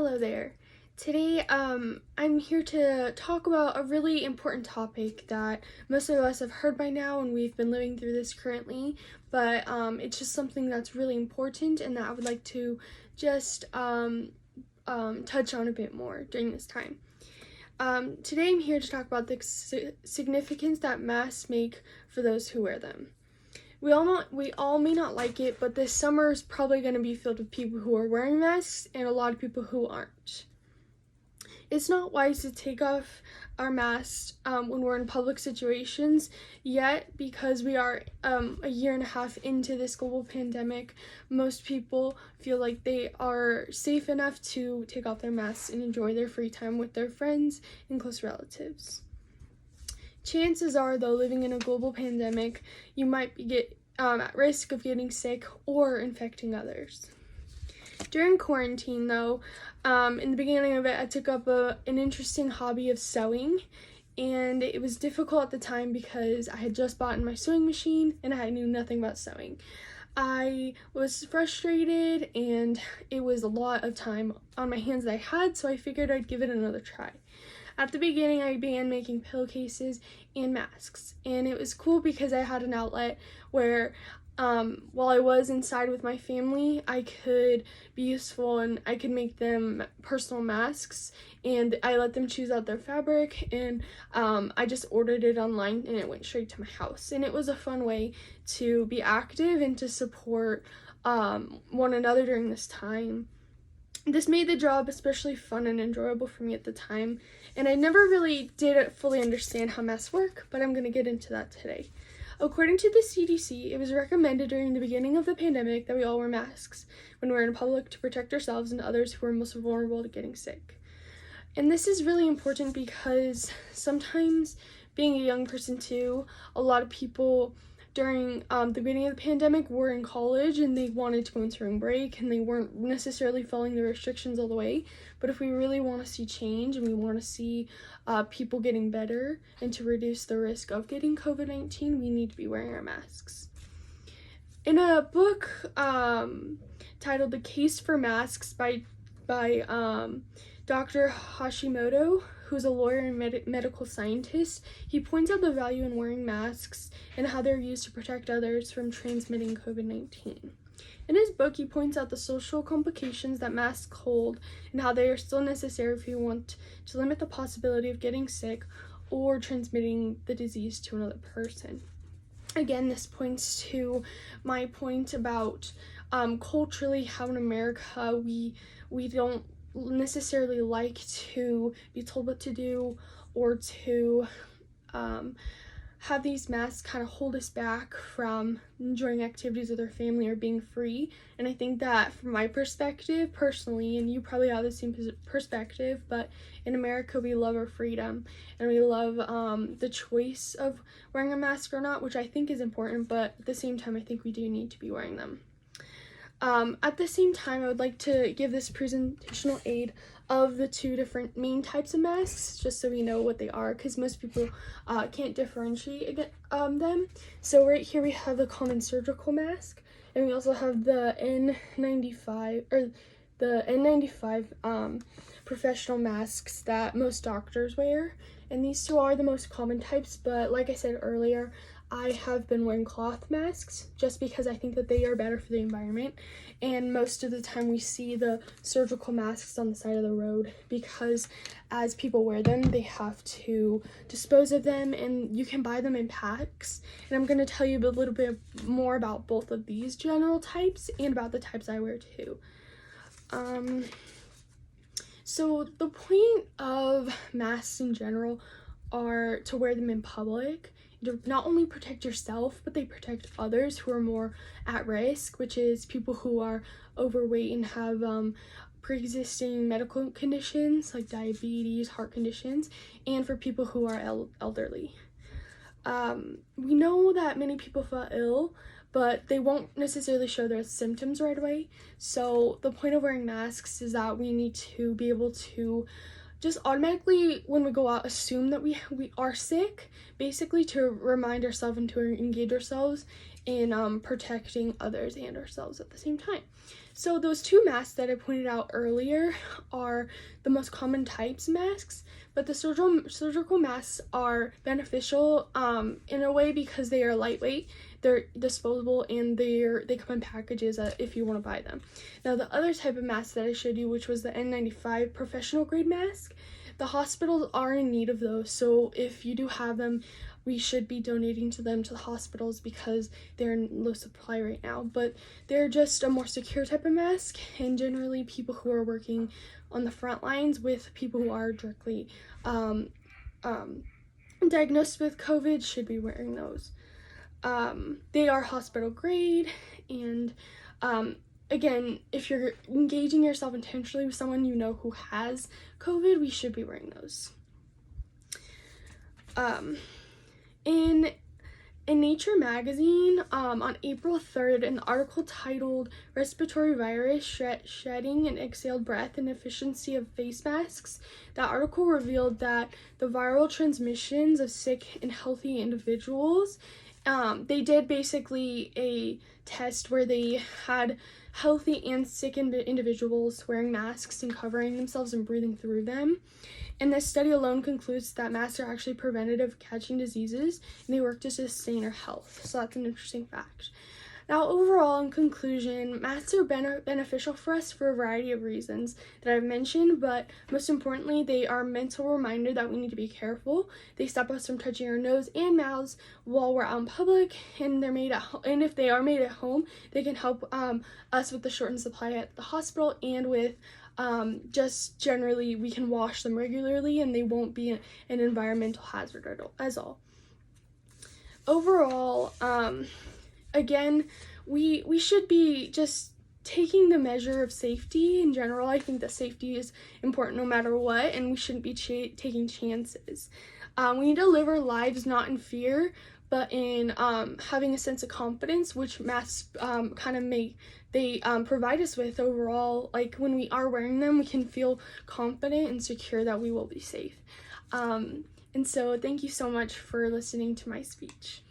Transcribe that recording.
Hello there. Today, I'm here to talk about a really important topic that most of us have heard by now, and we've been living through this currently, but it's just something that's really important and that I would like to just touch on a bit more during this time. Today I'm here to talk about the significance that masks make for those who wear them. We all may not like it, but this summer is probably going to be filled with people who are wearing masks and a lot of people who aren't. It's not wise to take off our masks when we're in public situations yet, because we are a year and a half into this global pandemic. Most people feel like they are safe enough to take off their masks and enjoy their free time with their friends and close relatives. Chances are, though, living in a global pandemic, you might be at risk of getting sick or infecting others. During quarantine, though, in the beginning of it, I took up an interesting hobby of sewing, and it was difficult at the time because I had just bought my sewing machine and I knew nothing about sewing. I was frustrated, and it was a lot of time on my hands that I had, so I figured I'd give it another try. At the beginning, I began making pillowcases and masks, and it was cool because I had an outlet where while I was inside with my family, I could be useful and I could make them personal masks, and I let them choose out their fabric, and I just ordered it online and it went straight to my house. And it was a fun way to be active and to support one another during this time. This made the job especially fun and enjoyable for me at the time, and I never really did fully understand how masks work, but I'm going to get into that today. According to the CDC, it was recommended during the beginning of the pandemic that we all wear masks when we're in public to protect ourselves and others who are most vulnerable to getting sick. And this is really important because sometimes, being a young person too, a lot of people during the beginning of the pandemic were in college and they wanted to go on spring break and they weren't necessarily following the restrictions all the way. But if we really want to see change and we want to see people getting better and to reduce the risk of getting COVID-19, we need to be wearing our masks. In a book titled The Case for Masks by Dr. Hashimoto, who's a lawyer and medical scientist, he points out the value in wearing masks and how they're used to protect others from transmitting COVID-19. In his book, he points out the social complications that masks hold and how they are still necessary if you want to limit the possibility of getting sick or transmitting the disease to another person. Again, this points to my point about culturally how in America we don't necessarily like to be told what to do or to have these masks kind of hold us back from enjoying activities with our family or being free. And I think that from my perspective personally, and you probably have the same perspective, but in America we love our freedom and we love the choice of wearing a mask or not, which I think is important, but at the same time I think we do need to be wearing them. At the same time, I would like to give this presentational aid of the two different main types of masks, just so we know what they are, because most people can't differentiate them. So right here we have the common surgical mask, and we also have the N95 professional masks that most doctors wear. And these two are the most common types, but like I said earlier, I have been wearing cloth masks just because I think that they are better for the environment, and most of the time we see the surgical masks on the side of the road because as people wear them they have to dispose of them, and you can buy them in packs. And I'm going to tell you a little bit more about both of these general types and about the types I wear too. So the point of masks in general are to wear them in public to not only protect yourself, but they protect others who are more at risk, which is people who are overweight and have pre-existing medical conditions like diabetes, heart conditions, and for people who are elderly. We know that many people feel ill, but they won't necessarily show their symptoms right away. So the point of wearing masks is that we need to be able to just automatically when we go out assume that we are sick, basically to remind ourselves and to engage ourselves in protecting others and ourselves at the same time. So those two masks that I pointed out earlier are the most common types of masks, but the surgical masks are beneficial in a way because they are lightweight, they're disposable, and they come in packages if you want to buy them. Now the other type of mask that I showed you, which was the N95 professional grade mask, the hospitals are in need of those, so if you do have them, we should be donating to them to the hospitals because they're in low supply right now. But they're just a more secure type of mask, and generally people who are working on the front lines with people who are directly diagnosed with COVID should be wearing those. They are hospital grade, and again, if you're engaging yourself intentionally with someone you know who has COVID, we should be wearing those. In Nature magazine, on April 3rd, an article titled Respiratory Virus Shedding and Exhaled Breath and Efficiency of Face Masks, that article revealed that the viral transmissions of sick and healthy individuals, they did basically a test where they had healthy and sick individuals wearing masks and covering themselves and breathing through them. And this study alone concludes that masks are actually preventative of catching diseases, and they work to sustain our health. So that's an interesting fact. Now, overall, in conclusion, masks are beneficial for us for a variety of reasons that I've mentioned, but most importantly, they are a mental reminder that we need to be careful. They stop us from touching our nose and mouths while we're out in public, and they're made at and if they are made at home, they can help us with the shortened supply at the hospital, and with just generally we can wash them regularly and they won't be an environmental hazard as all. Overall, again, we should be just taking the measure of safety in general. I think that safety is important no matter what, and we shouldn't be taking chances. We need to live our lives not in fear, but in having a sense of confidence, which masks provide us with overall. Like when we are wearing them, we can feel confident and secure that we will be safe. And so thank you so much for listening to my speech.